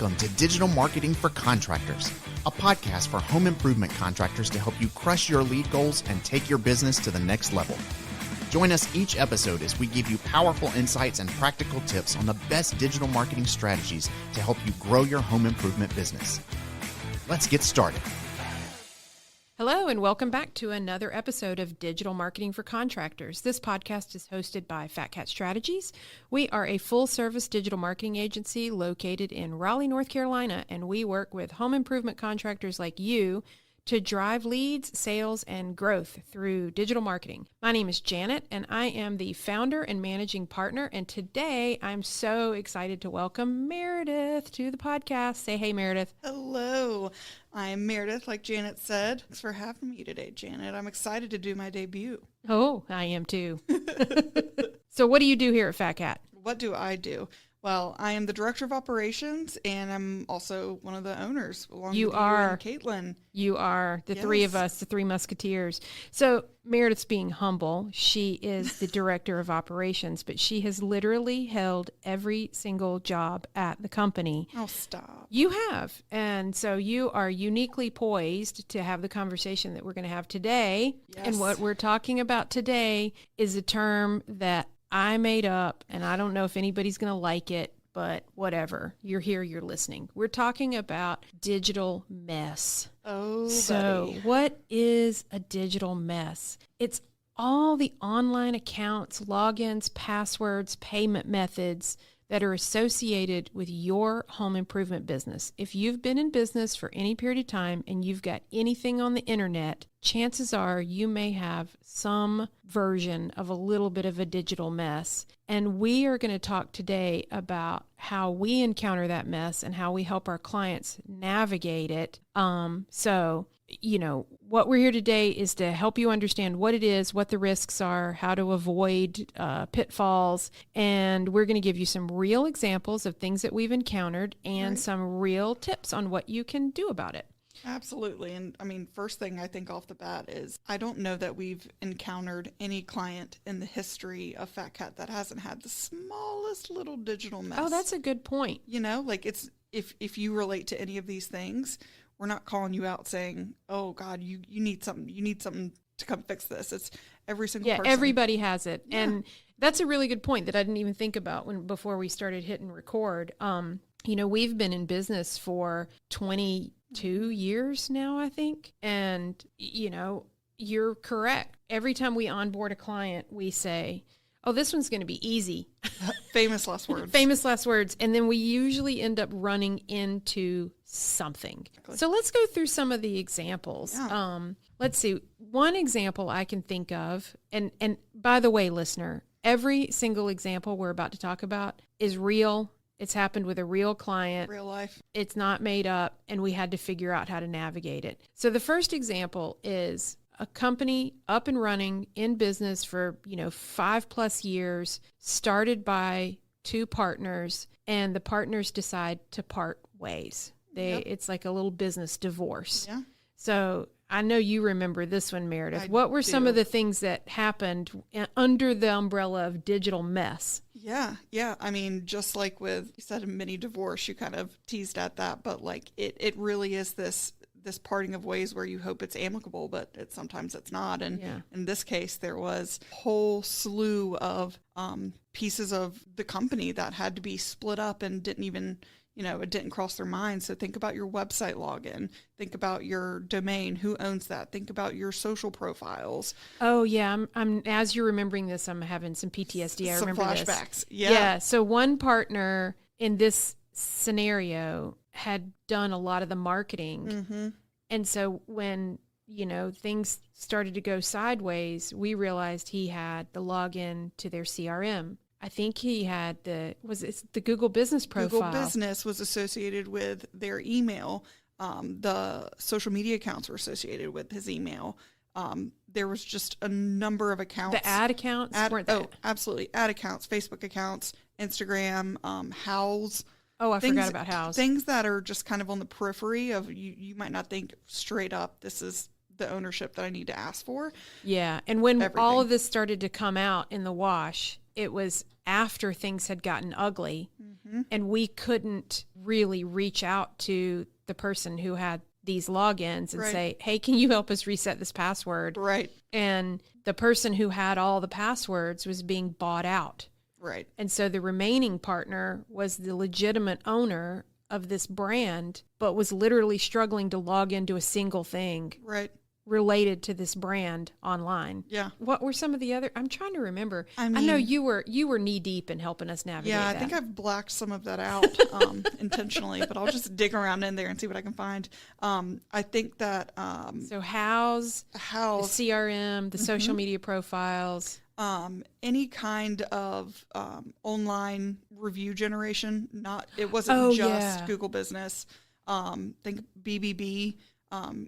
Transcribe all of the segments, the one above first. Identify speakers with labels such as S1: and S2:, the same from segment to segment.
S1: Welcome to Digital Marketing for Contractors, a podcast for home improvement contractors to help you crush your lead goals and take your business to the next level. Join us each episode as we give you powerful insights and practical tips on the best digital marketing strategies to help you grow your home improvement business. Let's get started.
S2: Hello, and welcome back to another episode of Digital Marketing for Contractors. This podcast is hosted by Fat Cat Strategies. We are a full-service digital marketing agency located in Raleigh, North Carolina, and we work with home improvement contractors like you to drive leads, sales, and growth through digital marketing. My name is Janet, and I am the founder and managing partner, and today I'm so excited to welcome Meredith to the podcast. Say hey, Meredith.
S3: Hello, I'm Meredith, like Janet said. Thanks for having me today, Janet. I'm excited to do my debut.
S2: Oh, I am too. So what do you do here at Fat Cat?
S3: What do I do? Well, I am the director of operations, and I'm also one of the owners, along with you and Caitlin.
S2: You are the three of us, the three musketeers. So Meredith's being humble. She is the director of operations, but she has literally held every single job at the company.
S3: Oh, stop.
S2: You have. And so you are uniquely poised to have the conversation that we're going to have today.
S3: Yes.
S2: And what we're talking about today is a term that I made up, and I don't know if anybody's going to like it, but whatever. You're here, you're listening. We're talking about digital mess.
S3: Oh,
S2: so
S3: buddy.
S2: What is a digital mess? It's all the online accounts, logins, passwords, payment methods that are associated with your home improvement business. If you've been in business for any period of time and you've got anything on the internet, chances are you may have some version of a little bit of a digital mess. And we are going to talk today about how we encounter that mess and how we help our clients navigate it. What we're here today is to help you understand what it is, what the risks are, how to avoid pitfalls, and we're going to give you some real examples of things that we've encountered and some real tips on what you can do about it.
S3: Absolutely. And I mean, first thing I think off the bat is I don't know that we've encountered any client in the history of Fat Cat that hasn't had the smallest little digital mess.
S2: Oh, that's a good point.
S3: You know, like it's if you relate to any of these things, we're not calling you out saying, oh God, you need something to come fix this. It's every single person.
S2: Yeah, everybody has it.
S3: Yeah.
S2: And that's a really good point that I didn't even think about before we started hitting record. We've been in business for 22 years now, I think. And, you're correct. Every time we onboard a client, we say, oh, this one's going to be easy.
S3: Famous last words.
S2: Famous last words. And then we usually end up running into something. Exactly. So let's go through some of the examples.
S3: Yeah.
S2: Let's see. One example I can think of, and by the way, listener, every single example we're about to talk about is real. It's happened with a real client.
S3: Real life.
S2: It's not made up, and we had to figure out how to navigate it. So the first example is a company up and running in business for, 5+ years, started by two partners, and the partners decide to part ways. It's like a little business divorce.
S3: Yeah.
S2: So I know you remember this one, Meredith.
S3: I
S2: What were
S3: do.
S2: some of the things that happened under the umbrella of digital mess?
S3: Yeah. I mean, just like with, you said a mini divorce, you kind of teased at that, but like it really is this parting of ways where you hope it's amicable, but sometimes it's not. And in this case, there was a whole slew of pieces of the company that had to be split up and didn't even, it didn't cross their mind. So think about your website login. Think about your domain. Who owns that? Think about your social profiles.
S2: Oh, yeah. I'm as you're remembering this, I'm having some PTSD. I remember
S3: flashbacks.
S2: this.
S3: Yeah.
S2: So one partner in this scenario had done a lot of the marketing.
S3: Mm-hmm.
S2: And so when, things started to go sideways, we realized he had the login to their CRM. I think he had the Google Business profile.
S3: Google Business was associated with their email. The social media accounts were associated with his email. There was just a number of accounts.
S2: The ad accounts weren't there?
S3: Oh, absolutely. Ad accounts, Facebook accounts, Instagram, Houzz.
S2: Oh, I forgot about Houzz.
S3: Things that are just kind of on the periphery of you might not think straight up, this is the ownership that I need to ask for.
S2: Yeah. And when
S3: Everything.
S2: all of this started to come out in the wash, it was after things had gotten ugly, and we couldn't really reach out to the person who had these logins and say, hey, can you help us reset this password?
S3: Right.
S2: And the person who had all the passwords was being bought out.
S3: Right.
S2: And so the remaining partner was the legitimate owner of this brand, but was literally struggling to log into a single thing
S3: Right.
S2: related to this brand online.
S3: Yeah.
S2: What were some of the other? I'm trying to remember.
S3: I
S2: know you were knee deep in helping us navigate.
S3: Yeah, I
S2: that.
S3: think I've blacked some of that out intentionally, but I'll just dig around in there and see what I can find. I think that
S2: so Houzz, the CRM, the social media profiles,
S3: any kind of online review generation. It wasn't just Google Business. Think BBB,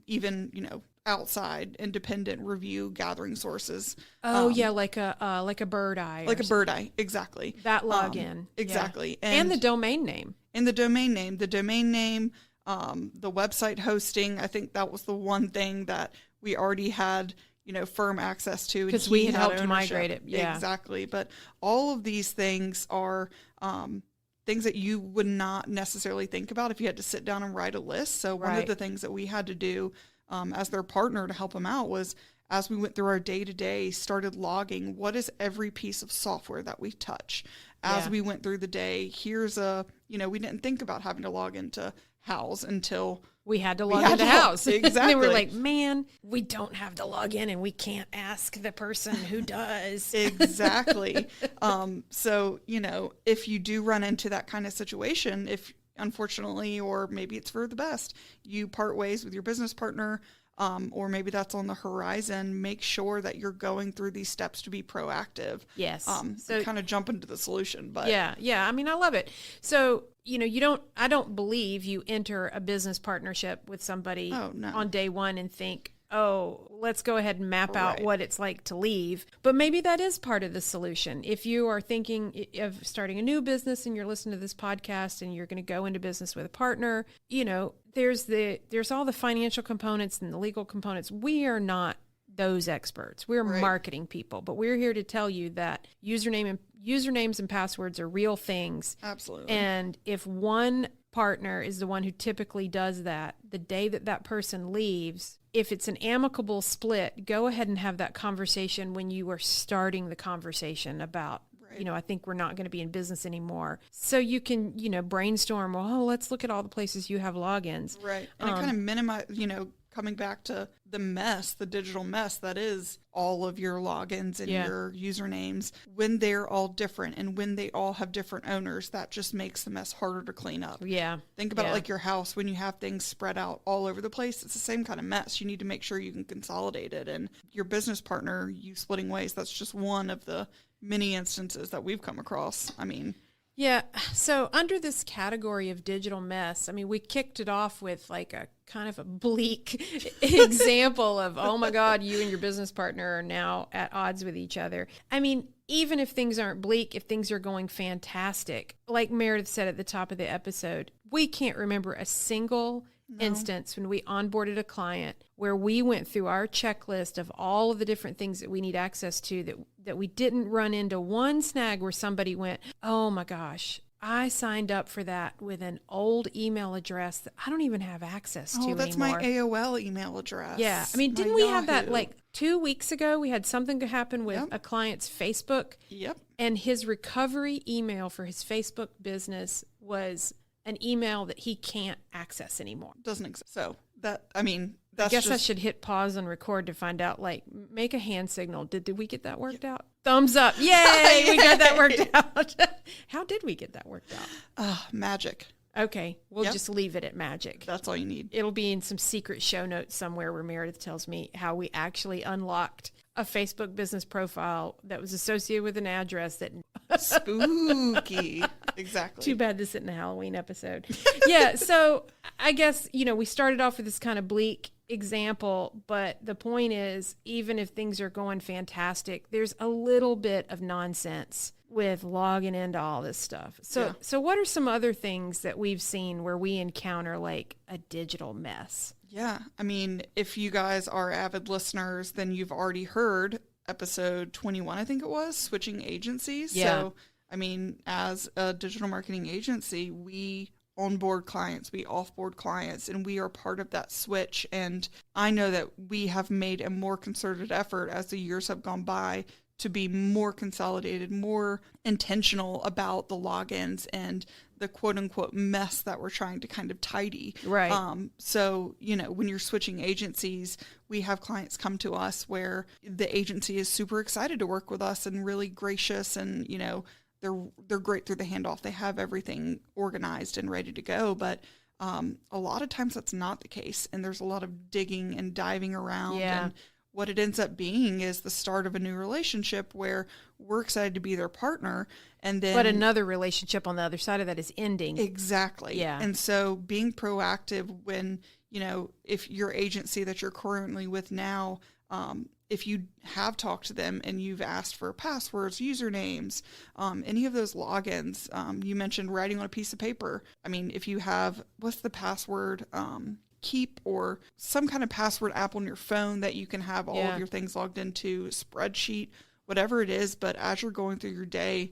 S3: even outside independent review gathering sources.
S2: like a Bird Eye.
S3: Like a Bird Eye, exactly.
S2: That login.
S3: Exactly.
S2: Yeah. And the domain name.
S3: And the domain name. The website hosting. I think that was the one thing that we already had, firm access to.
S2: Because we had helped migrate it. Yeah.
S3: Exactly. But all of these things are things that you would not necessarily think about if you had to sit down and write a list. So one of the things that we had to do as their partner to help them out was, as we went through our day-to-day, started logging what is every piece of software that we touch. As we went through the day, here's we didn't think about having to log into Houzz until
S2: we had to log into Houzz.
S3: Exactly.
S2: And then we're like, man, we don't have to log in and we can't ask the person who does.
S3: Exactly. So, if you do run into that kind of situation, if unfortunately, or maybe it's for the best, you part ways with your business partner, or maybe that's on the horizon, make sure that you're going through these steps to be proactive.
S2: Yes.
S3: So kind of jump into the solution. But
S2: yeah. I mean, I love it. So, I don't believe you enter a business partnership with somebody on day one and think, oh, let's go ahead and map out what it's like to leave. But maybe that is part of the solution. If you are thinking of starting a new business and you're listening to this podcast and you're going to go into business with a partner, there's all the financial components and the legal components. We are not those experts. We're marketing people, but we're here to tell you that usernames and passwords are real things.
S3: Absolutely.
S2: And if one partner is the one who typically does that, the day that person leaves, if it's an amicable split, go ahead and have that conversation when you are starting the conversation about, I think we're not going to be in business anymore. So you can, brainstorm, let's look at all the places you have logins.
S3: Right. And it kind of minimize, coming back to the digital mess that is all of your logins and your usernames, when they're all different and when they all have different owners, that just makes the mess harder to clean up.
S2: Yeah.
S3: Think about it like your house. When you have things spread out all over the place, it's the same kind of mess. You need to make sure you can consolidate it. And your business partner, you splitting ways, that's just one of the many instances that we've come across. I mean...
S2: Yeah. So under this category of digital mess, I mean, we kicked it off with like a kind of a bleak example of, oh my God, you and your business partner are now at odds with each other. I mean, even if things aren't bleak, if things are going fantastic, like Meredith said at the top of the episode, we can't remember a single instance when we onboarded a client where we went through our checklist of all of the different things that we need access to that we didn't run into one snag where somebody went, oh my gosh, I signed up for that with an old email address that I don't even have access to anymore.
S3: Oh, that's my AOL email address.
S2: Yeah. I mean, didn't we have that like 2 weeks ago? We had something happen with a client's Facebook.
S3: Yep.
S2: And his recovery email for his Facebook business was an email that he can't access anymore.
S3: Doesn't exist. So I guess
S2: I should hit pause and record to find out, like, make a hand signal. Did we get that worked out? Thumbs up. Yay! We got that worked out. How did we get that worked out?
S3: Magic.
S2: Okay. We'll just leave it at magic.
S3: That's all you need.
S2: It'll be in some secret show notes somewhere where Meredith tells me how we actually unlocked a Facebook business profile that was associated with an address that...
S3: Spooky. Exactly.
S2: Too bad this isn't a Halloween episode. Yeah, so I guess, we started off with this kind of bleak example, but the point is, even if things are going fantastic, there's a little bit of nonsense with logging into all this stuff. So what are some other things that we've seen where we encounter like a digital mess?
S3: Yeah. I mean, if you guys are avid listeners, then you've already heard episode 21, I think it was, switching agencies.
S2: Yeah.
S3: So, I mean, as a digital marketing agency, we onboard clients, we offboard clients, and we are part of that switch. And I know that we have made a more concerted effort as the years have gone by to be more consolidated, more intentional about the logins and the quote unquote mess that we're trying to kind of tidy.
S2: Right.
S3: So, when you're switching agencies, we have clients come to us where the agency is super excited to work with us and really gracious, and, they're great through the handoff. They have everything organized and ready to go. But a lot of times that's not the case. And there's a lot of digging and diving around.
S2: Yeah.
S3: And what it ends up being is the start of a new relationship where we're excited to be their partner. And then,
S2: but another relationship on the other side of that is ending.
S3: Exactly.
S2: Yeah.
S3: And so being proactive when, if your agency that you're currently with now, if you have talked to them and you've asked for passwords, usernames, any of those logins, you mentioned writing on a piece of paper. I mean, if you have, what's the password, Keep or some kind of password app on your phone that you can have all of your things logged into, spreadsheet, whatever it is. But as you're going through your day,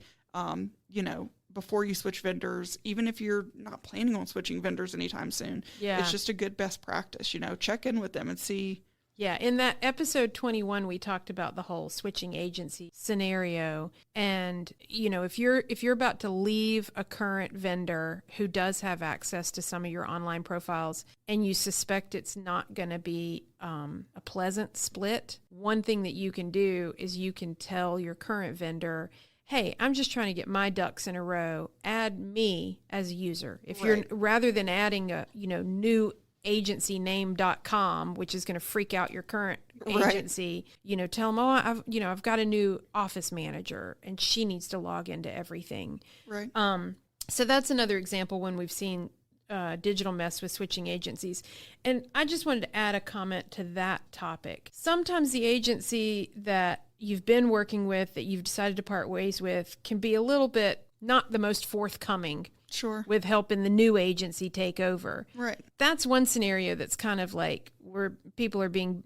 S3: before you switch vendors, even if you're not planning on switching vendors anytime soon, it's just a good best practice, check in with them and see.
S2: Yeah, in that episode 21, we talked about the whole switching agency scenario. And, if you're about to leave a current vendor who does have access to some of your online profiles and you suspect it's not going to be a pleasant split, one thing that you can do is you can tell your current vendor, hey, I'm just trying to get my ducks in a row. Add me as a user. If you're rather than adding a, new agencyname.com, which is going to freak out your current agency, tell them, I've got a new office manager and she needs to log into everything.
S3: Right.
S2: So that's another example when we've seen digital mess with switching agencies. And I just wanted to add a comment to that topic. Sometimes the agency that you've been working with, that you've decided to part ways with, can be a little bit not the most forthcoming.
S3: Sure.
S2: With helping the new agency take over.
S3: Right.
S2: That's one scenario that's kind of like where people are being,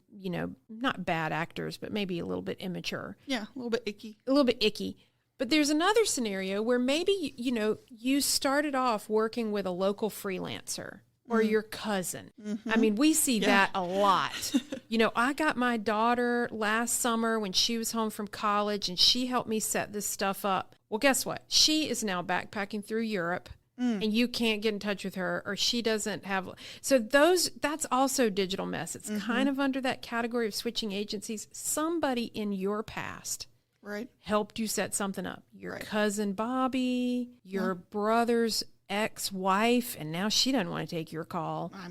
S2: not bad actors, but maybe a little bit immature.
S3: Yeah, a little bit icky.
S2: A little bit icky. But there's another scenario where maybe, you started off working with a local freelancer or your cousin. Mm-hmm. I mean, we see that a lot. I got my daughter last summer when she was home from college and she helped me set this stuff up. Well, guess what? She is now backpacking through Europe. And you can't get in touch with her, or she doesn't have. So that's also digital mess. It's kind of under that category of switching agencies. Somebody in your past helped you set something up. Your cousin Bobby, your brother's ex-wife, and now she doesn't want to take your call. I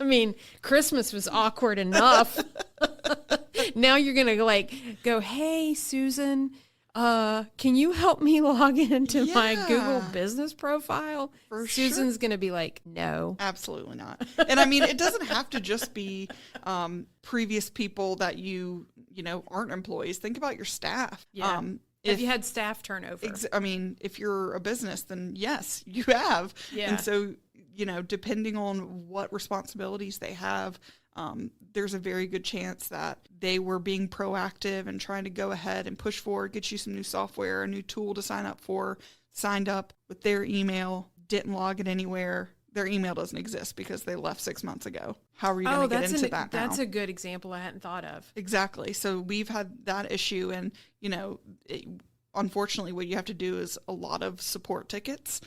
S2: mean, Christmas was awkward enough. Now you're going to go, hey, Susan, can you help me log into my Google business profile? Susan's going to be like, no.
S3: Absolutely not. And I mean, it doesn't have to just be previous people that aren't employees. Think about your staff.
S2: Yeah. Have you had staff turnover?
S3: If you're a business, then yes, you have.
S2: Yeah.
S3: And so, depending on what responsibilities they have, there's a very good chance that they were being proactive and trying to go ahead and push forward, get you some new software, a new tool to sign up for, signed up with their email, didn't log it anywhere. Their email doesn't exist because they left 6 months ago. How are you going to get into that now?
S2: That's a good example I hadn't thought of.
S3: Exactly. So we've had that issue, and, unfortunately, what you have to do is a lot of support tickets.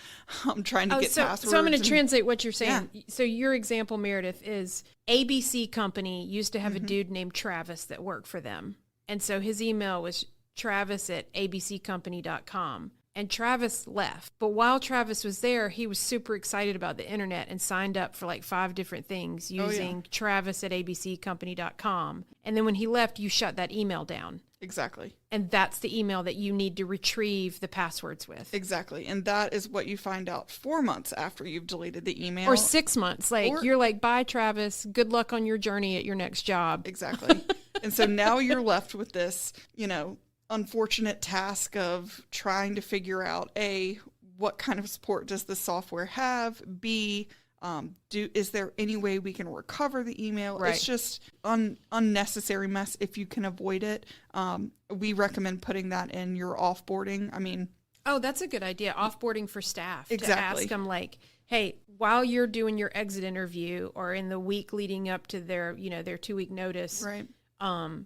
S3: I'm trying to get passwords.
S2: So I'm going to translate what you're saying. Yeah. So your example, Meredith, is ABC Company used to have a dude named Travis that worked for them. And so his email was travis@abccompany.com. And Travis left. But while Travis was there, he was super excited about the internet and signed up for 5 different things using travis@abccompany.com. And then when he left, you shut that email down.
S3: Exactly.
S2: And that's the email that you need to retrieve the passwords with.
S3: Exactly. And that is what you find out 4 months after you've deleted the email.
S2: Or 6 months. You're like, bye, Travis. Good luck on your journey at your next job.
S3: Exactly. And so now you're left with this, unfortunate task of trying to figure out, A, what kind of support does the software have? B, Is there any way we can recover the email?
S2: Right.
S3: It's just unnecessary mess if you can avoid it. We recommend putting that in your offboarding. I mean,
S2: oh, that's a good idea. Offboarding for staff.
S3: Exactly.
S2: To ask them like, hey, while you're doing your exit interview or in the week leading up to their 2-week notice,
S3: right.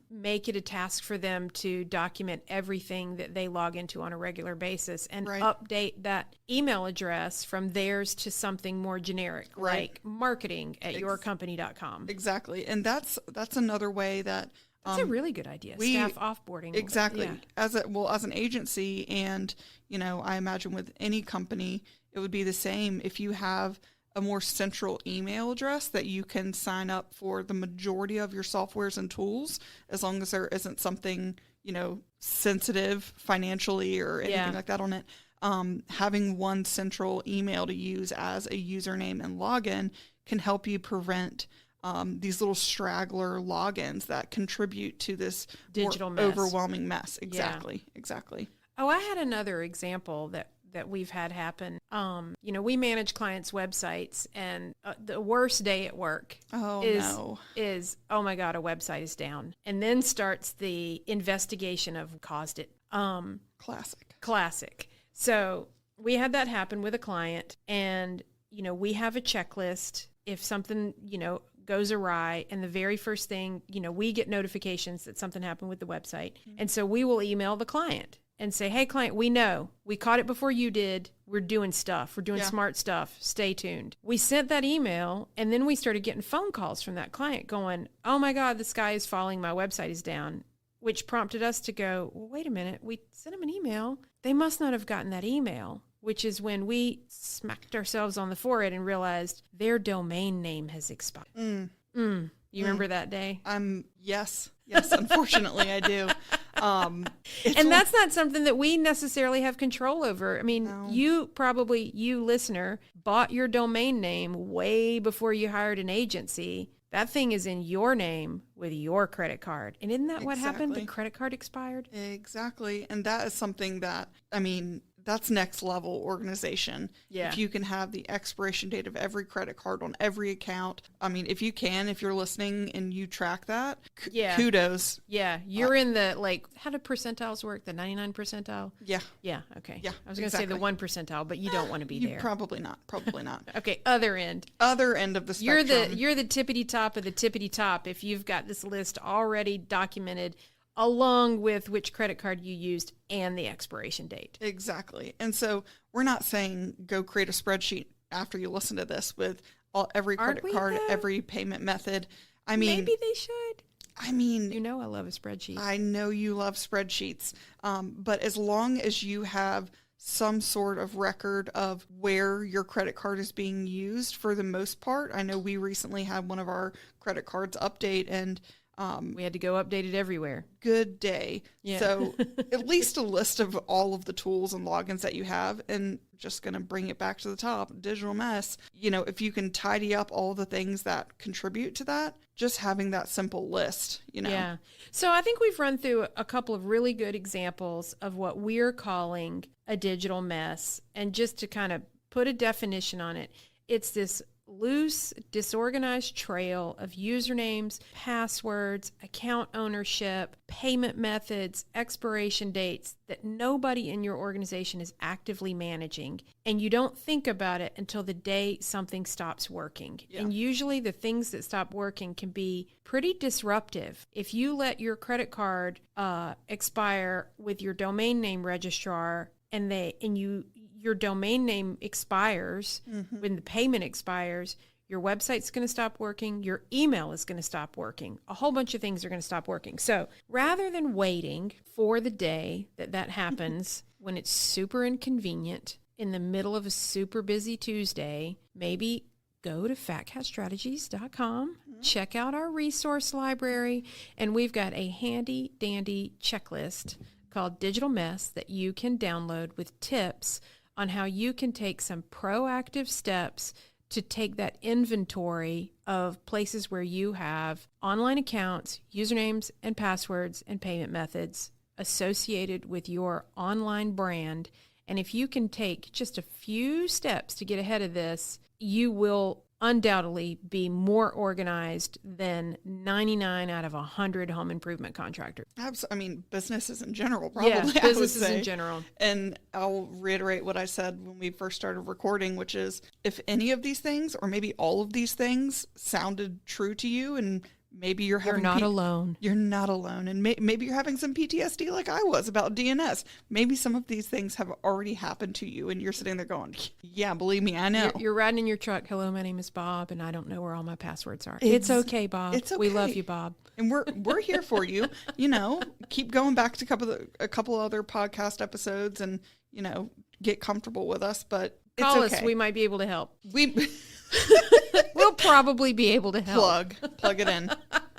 S2: Make it a task for them to document everything that they log into on a regular basis and
S3: Right.
S2: update that email address from theirs to something more generic,
S3: Right.
S2: like marketing@yourcompany.com.
S3: Exactly. And that's another way that
S2: That's a really good idea.
S3: we-
S2: Staff offboarding.
S3: exactly
S2: Yeah.
S3: as an agency, and I imagine with any company it would be the same. If you have a more central email address that you can sign up for the majority of your softwares and tools, as long as there isn't something sensitive financially or anything
S2: Yeah.
S3: like that on it, having one central email to use as a username and login can help you prevent these little straggler logins that contribute to this
S2: Digital
S3: more
S2: mess.
S3: overwhelming mess. Exactly.
S2: Oh, I had another example that we've had happen. We manage clients' websites, and the worst day at work is, oh my God, a website is down. And then starts the investigation of what caused it. Classic. So we had that happen with a client, and, we have a checklist. If something, goes awry, and the very first thing, we get notifications that something happened with the website. Mm-hmm. And so we will email the client and say, hey, client, we know. We caught it before you did. We're doing stuff. We're doing smart stuff. Stay tuned. We sent that email, and then we started getting phone calls from that client going, oh, my God, the sky is falling. My website is down, which prompted us to go, well, wait a minute. We sent them an email. They must not have gotten that email, which is when we smacked ourselves on the forehead and realized their domain name has expired. You remember that day?
S3: Yes, unfortunately I do.
S2: And that's not something that we necessarily have control over. I mean,
S3: No.
S2: you listener, bought your domain name way before you hired an agency. That thing is in your name with your credit card. And isn't that what happened? The credit card expired?
S3: Exactly. And that is something that, that's next level organization.
S2: Yeah.
S3: If you can have the expiration date of every credit card on every account. If you're listening and you track that, kudos.
S2: Yeah. You're in the, how do percentiles work? The 99 percentile?
S3: Yeah.
S2: Yeah. Okay.
S3: Yeah,
S2: I was going to say the 1 percentile, but you don't want to be there.
S3: Probably not.
S2: Okay. Other end
S3: of the spectrum.
S2: You're the tippity top of the tippity top if you've got this list already documented along with which credit card you used and the expiration date.
S3: Exactly. And so we're not saying go create a spreadsheet after you listen to this with every credit card, every payment method.
S2: Maybe they should.
S3: I
S2: love a spreadsheet.
S3: I know you love spreadsheets. But as long as you have some sort of record of where your credit card is being used for the most part. I know we recently had one of our credit cards update, and
S2: we had to go update it everywhere.
S3: Good day.
S2: Yeah.
S3: So at least a list of all of the tools and logins that you have, and just going to bring it back to the top, digital mess. If you can tidy up all the things that contribute to that, just having that simple list,
S2: Yeah. So I think we've run through a couple of really good examples of what we're calling a digital mess. And just to kind of put a definition on it, it's this loose, disorganized trail of usernames, passwords, account ownership, payment methods, expiration dates that nobody in your organization is actively managing. And you don't think about it until the day something stops working. Yeah. And usually the things that stop working can be pretty disruptive. If you let your credit card expire with your domain name registrar your domain name expires, when the payment expires, your website's going to stop working, your email is going to stop working, a whole bunch of things are going to stop working. So rather than waiting for the day that happens when it's super inconvenient in the middle of a super busy Tuesday, maybe go to fatcatstrategies.com, check out our resource library, and we've got a handy dandy checklist called Digital Mess that you can download with tips on how you can take some proactive steps to take that inventory of places where you have online accounts, usernames and passwords and payment methods associated with your online brand. And if you can take just a few steps to get ahead of this, you will undoubtedly be more organized than 99 out of 100 home improvement contractors.
S3: I mean, businesses in general, probably.
S2: Yeah, businesses in general.
S3: And I'll reiterate what I said when we first started recording, which is if any of these things, or maybe all of these things, sounded true to you, and maybe you're
S2: not alone.
S3: You're not alone. And maybe you're having some PTSD like I was about DNS. Maybe some of these things have already happened to you and you're sitting there going, yeah, believe me, I know.
S2: You're riding in your truck. Hello, my name is Bob, and I don't know where all my passwords are. It's okay, Bob.
S3: It's okay.
S2: We love you, Bob.
S3: And we're here for you. Keep going back to a couple other podcast episodes and, get comfortable with us. But
S2: Call
S3: it's okay.
S2: us. We might be able to help. We'll probably be able to help.
S3: Plug it in.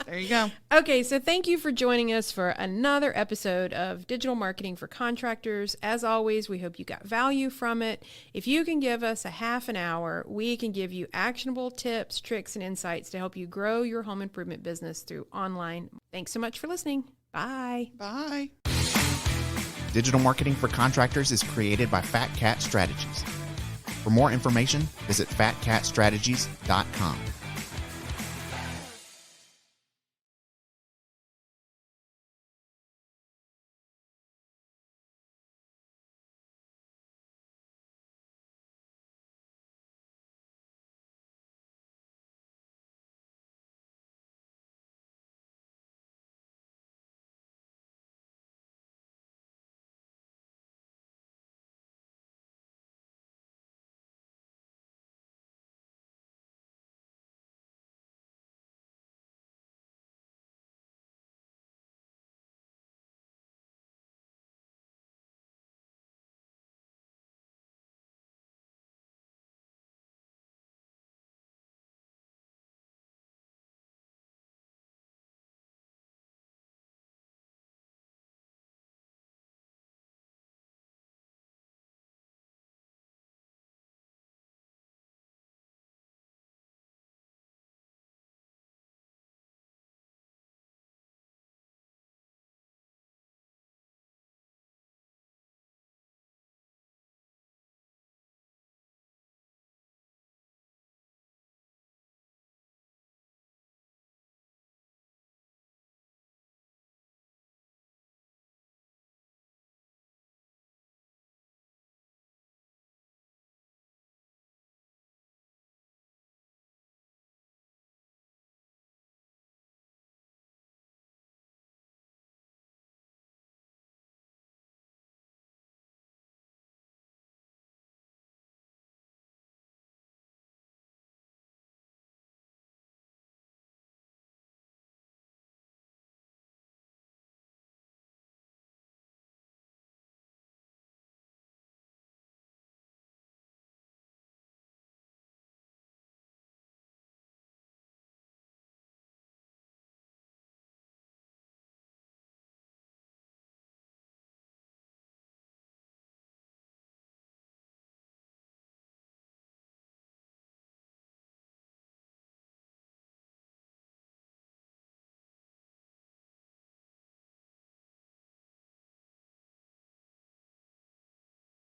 S3: There you go.
S2: Okay, so thank you for joining us for another episode of Digital Marketing for Contractors. As always, we hope you got value from it. If you can give us a half an hour, we can give you actionable tips, tricks, and insights to help you grow your home improvement business through online. Thanks so much for listening. Bye.
S3: Bye.
S1: Digital Marketing for Contractors is created by Fat Cat Strategies. For more information, visit fatcatstrategies.com.